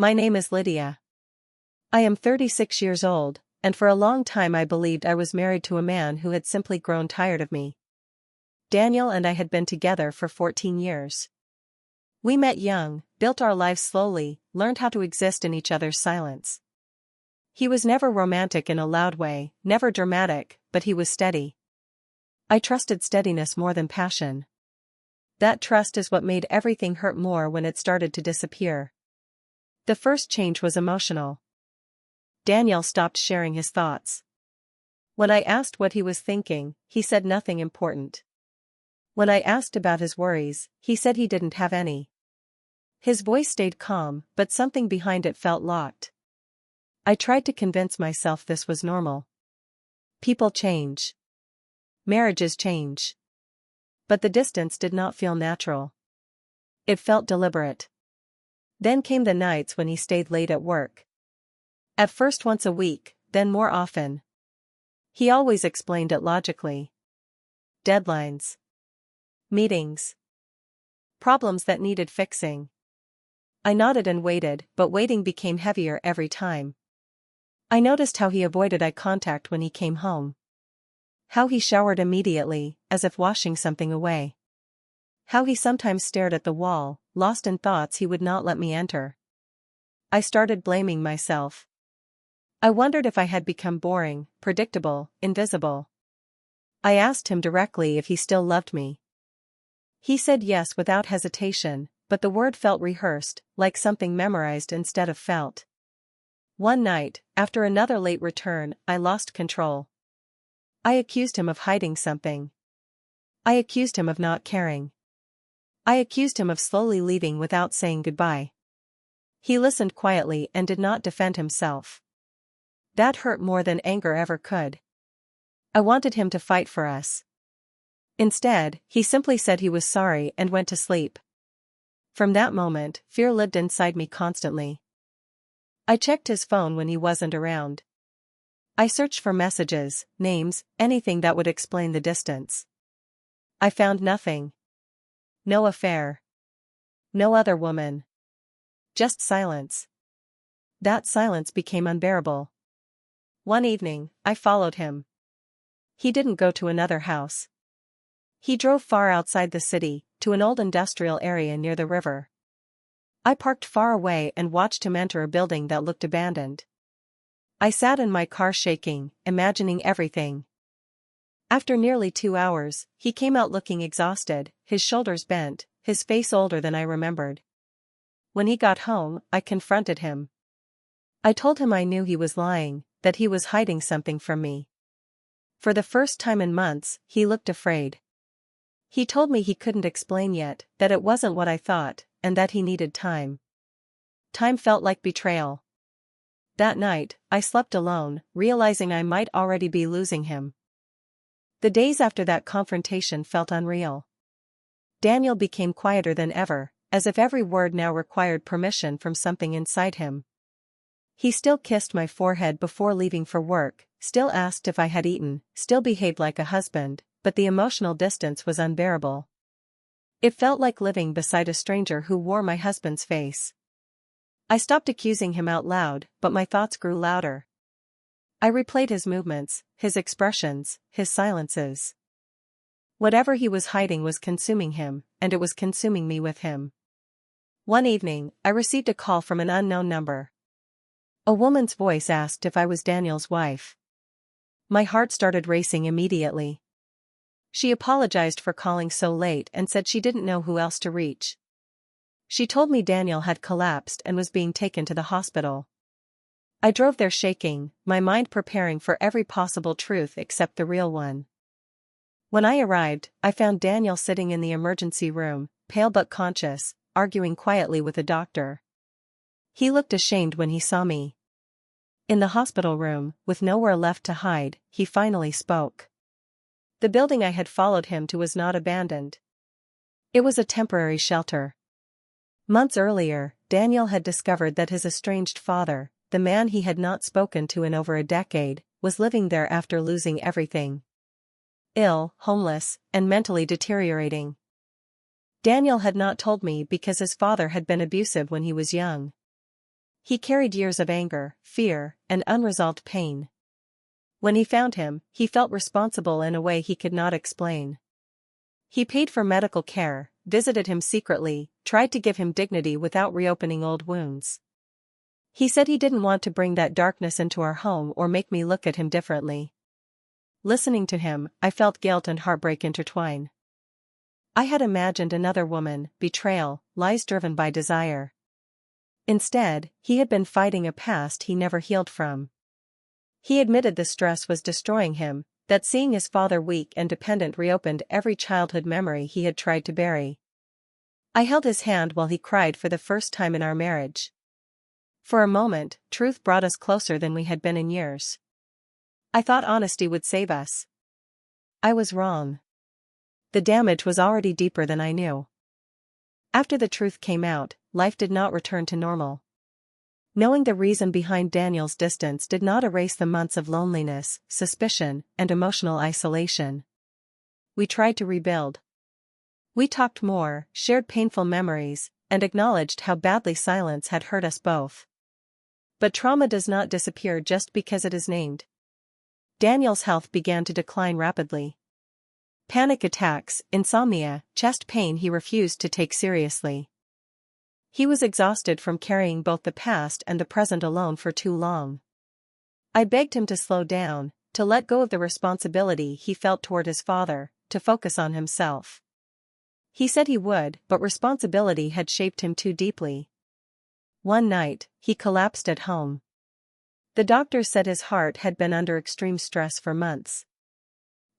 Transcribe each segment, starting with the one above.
My name is Lydia. I am 36 years old, and for a long time I believed I was married to a man who had simply grown tired of me. Daniel and I had been together for 14 years. We met young, built our lives slowly, learned how to exist in each other's silence. He was never romantic in a loud way, never dramatic, but he was steady. I trusted steadiness more than passion. That trust is what made everything hurt more when it started to disappear. The first change was emotional. Daniel stopped sharing his thoughts. When I asked what he was thinking, he said nothing important. When I asked about his worries, he said he didn't have any. His voice stayed calm, but something behind it felt locked. I tried to convince myself this was normal. People change. Marriages change. But the distance did not feel natural. It felt deliberate. Then came the nights when he stayed late at work. At first once a week, then more often. He always explained it logically. Deadlines. Meetings. Problems that needed fixing. I nodded and waited, but waiting became heavier every time. I noticed how he avoided eye contact when he came home. How he showered immediately, as if washing something away. How he sometimes stared at the wall, lost in thoughts he would not let me enter. I started blaming myself. I wondered if I had become boring, predictable, invisible. I asked him directly if he still loved me. He said yes without hesitation, but the word felt rehearsed, like something memorized instead of felt. One night, after another late return, I lost control. I accused him of hiding something. I accused him of not caring. I accused him of slowly leaving without saying goodbye. He listened quietly and did not defend himself. That hurt more than anger ever could. I wanted him to fight for us. Instead, he simply said he was sorry and went to sleep. From that moment, fear lived inside me constantly. I checked his phone when he wasn't around. I searched for messages, names, anything that would explain the distance. I found nothing. No affair. No other woman. Just silence. That silence became unbearable. One evening, I followed him. He didn't go to another house. He drove far outside the city, to an old industrial area near the river. I parked far away and watched him enter a building that looked abandoned. I sat in my car shaking, imagining everything. After nearly 2 hours, he came out looking exhausted, his shoulders bent, his face older than I remembered. When he got home, I confronted him. I told him I knew he was lying, that he was hiding something from me. For the first time in months, he looked afraid. He told me he couldn't explain yet, that it wasn't what I thought, and that he needed time. Time felt like betrayal. That night, I slept alone, realizing I might already be losing him. The days after that confrontation felt unreal. Daniel became quieter than ever, as if every word now required permission from something inside him. He still kissed my forehead before leaving for work, still asked if I had eaten, still behaved like a husband, but the emotional distance was unbearable. It felt like living beside a stranger who wore my husband's face. I stopped accusing him out loud, but my thoughts grew louder. I replayed his movements, his expressions, his silences. Whatever he was hiding was consuming him, and it was consuming me with him. One evening, I received a call from an unknown number. A woman's voice asked if I was Daniel's wife. My heart started racing immediately. She apologized for calling so late and said she didn't know who else to reach. She told me Daniel had collapsed and was being taken to the hospital. I drove there shaking, my mind preparing for every possible truth except the real one. When I arrived, I found Daniel sitting in the emergency room, pale but conscious, arguing quietly with a doctor. He looked ashamed when he saw me. In the hospital room, with nowhere left to hide, he finally spoke. The building I had followed him to was not abandoned. It was a temporary shelter. Months earlier, Daniel had discovered that his estranged father, the man he had not spoken to in over a decade, was living there after losing everything. Ill, homeless, and mentally deteriorating. Daniel had not told me because his father had been abusive when he was young. He carried years of anger, fear, and unresolved pain. When he found him, he felt responsible in a way he could not explain. He paid for medical care, visited him secretly, tried to give him dignity without reopening old wounds. He said he didn't want to bring that darkness into our home or make me look at him differently. Listening to him, I felt guilt and heartbreak intertwine. I had imagined another woman, betrayal, lies driven by desire. Instead, he had been fighting a past he never healed from. He admitted the stress was destroying him, that seeing his father weak and dependent reopened every childhood memory he had tried to bury. I held his hand while he cried for the first time in our marriage. For a moment, truth brought us closer than we had been in years. I thought honesty would save us. I was wrong. The damage was already deeper than I knew. After the truth came out, life did not return to normal. Knowing the reason behind Daniel's distance did not erase the months of loneliness, suspicion, and emotional isolation. We tried to rebuild. We talked more, shared painful memories, and acknowledged how badly silence had hurt us both. But trauma does not disappear just because it is named. Daniel's health began to decline rapidly. Panic attacks, insomnia, chest pain he refused to take seriously. He was exhausted from carrying both the past and the present alone for too long. I begged him to slow down, to let go of the responsibility he felt toward his father, to focus on himself. He said he would, but responsibility had shaped him too deeply. One night, he collapsed at home. The doctor said his heart had been under extreme stress for months.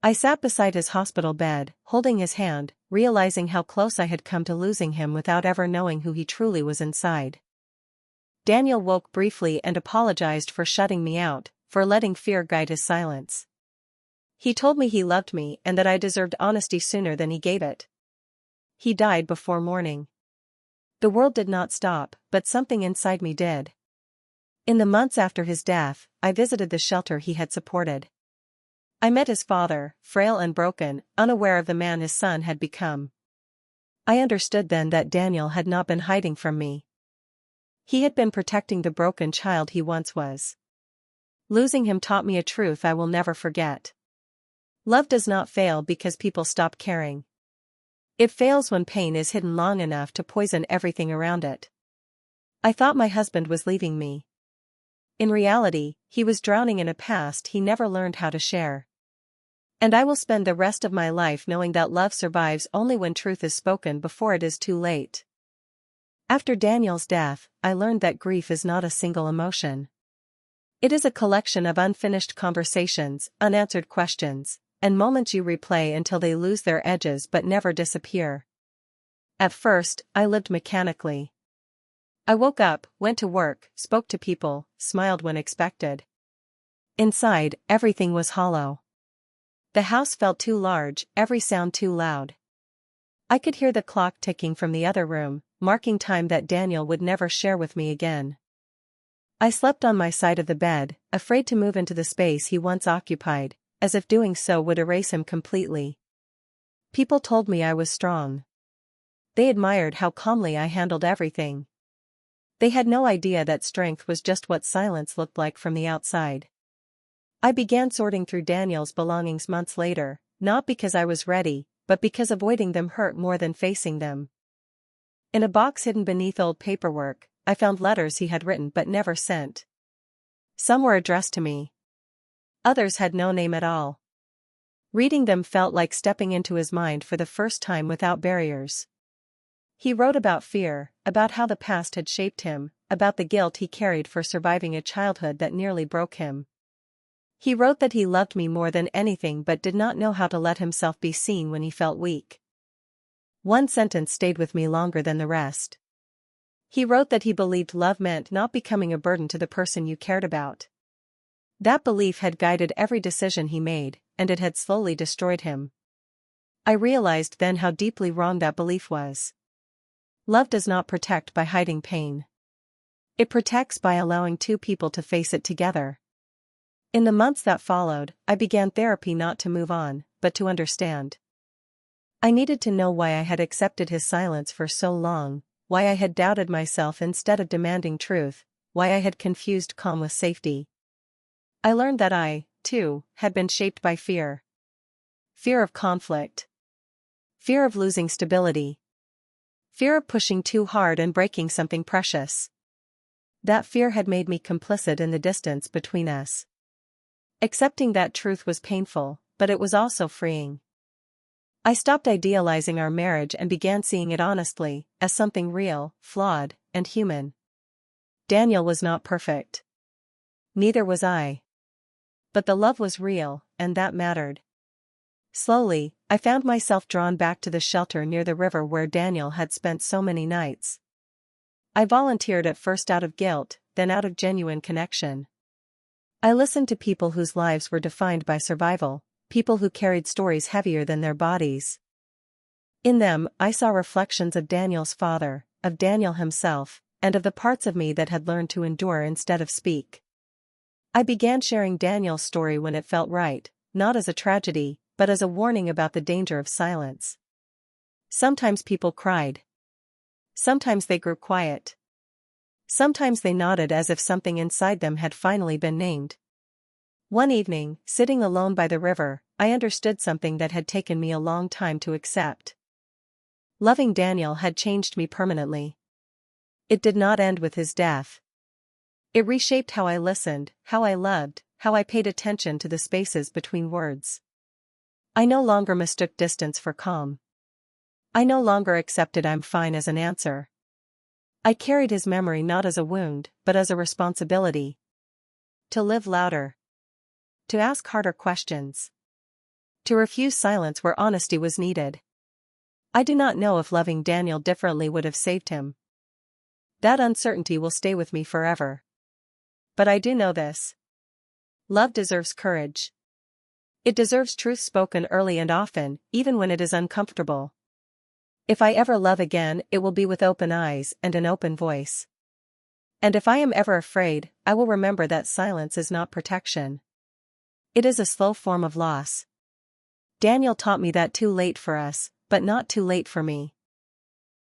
I sat beside his hospital bed, holding his hand, realizing how close I had come to losing him without ever knowing who he truly was inside. Daniel woke briefly and apologized for shutting me out, for letting fear guide his silence. He told me he loved me and that I deserved honesty sooner than he gave it. He died before morning. The world did not stop, but something inside me did. In the months after his death, I visited the shelter he had supported. I met his father, frail and broken, unaware of the man his son had become. I understood then that Daniel had not been hiding from me. He had been protecting the broken child he once was. Losing him taught me a truth I will never forget. Love does not fail because people stop caring. It fails when pain is hidden long enough to poison everything around it. I thought my husband was leaving me. In reality, he was drowning in a past he never learned how to share. And I will spend the rest of my life knowing that love survives only when truth is spoken before it is too late. After Daniel's death, I learned that grief is not a single emotion. It is a collection of unfinished conversations, unanswered questions, and moments you replay until they lose their edges but never disappear. At first, I lived mechanically. I woke up, went to work, spoke to people, smiled when expected. Inside, everything was hollow. The house felt too large, every sound too loud. I could hear the clock ticking from the other room, marking time that Daniel would never share with me again. I slept on my side of the bed, afraid to move into the space he once occupied, as if doing so would erase him completely. People told me I was strong. They admired how calmly I handled everything. They had no idea that strength was just what silence looked like from the outside. I began sorting through Daniel's belongings months later, not because I was ready, but because avoiding them hurt more than facing them. In a box hidden beneath old paperwork, I found letters he had written but never sent. Some were addressed to me. Others had no name at all. Reading them felt like stepping into his mind for the first time without barriers. He wrote about fear, about how the past had shaped him, about the guilt he carried for surviving a childhood that nearly broke him. He wrote that he loved me more than anything but did not know how to let himself be seen when he felt weak. One sentence stayed with me longer than the rest. He wrote that he believed love meant not becoming a burden to the person you cared about. That belief had guided every decision he made, and it had slowly destroyed him. I realized then how deeply wrong that belief was. Love does not protect by hiding pain. It protects by allowing two people to face it together. In the months that followed, I began therapy not to move on, but to understand. I needed to know why I had accepted his silence for so long, why I had doubted myself instead of demanding truth, why I had confused calm with safety. I learned that I, too, had been shaped by fear. Fear of conflict. Fear of losing stability. Fear of pushing too hard and breaking something precious. That fear had made me complicit in the distance between us. Accepting that truth was painful, but it was also freeing. I stopped idealizing our marriage and began seeing it honestly, as something real, flawed, and human. Daniel was not perfect. Neither was I. But the love was real, and that mattered. Slowly, I found myself drawn back to the shelter near the river where Daniel had spent so many nights. I volunteered at first out of guilt, then out of genuine connection. I listened to people whose lives were defined by survival, people who carried stories heavier than their bodies. In them, I saw reflections of Daniel's father, of Daniel himself, and of the parts of me that had learned to endure instead of speak. I began sharing Daniel's story when it felt right, not as a tragedy, but as a warning about the danger of silence. Sometimes people cried. Sometimes they grew quiet. Sometimes they nodded as if something inside them had finally been named. One evening, sitting alone by the river, I understood something that had taken me a long time to accept. Loving Daniel had changed me permanently. It did not end with his death. It reshaped how I listened, how I loved, how I paid attention to the spaces between words. I no longer mistook distance for calm. I no longer accepted "I'm fine" as an answer. I carried his memory not as a wound, but as a responsibility. To live louder. To ask harder questions. To refuse silence where honesty was needed. I do not know if loving Daniel differently would have saved him. That uncertainty will stay with me forever. But I do know this. Love deserves courage. It deserves truth spoken early and often, even when it is uncomfortable. If I ever love again, it will be with open eyes and an open voice. And if I am ever afraid, I will remember that silence is not protection. It is a slow form of loss. Daniel taught me that too late for us, but not too late for me.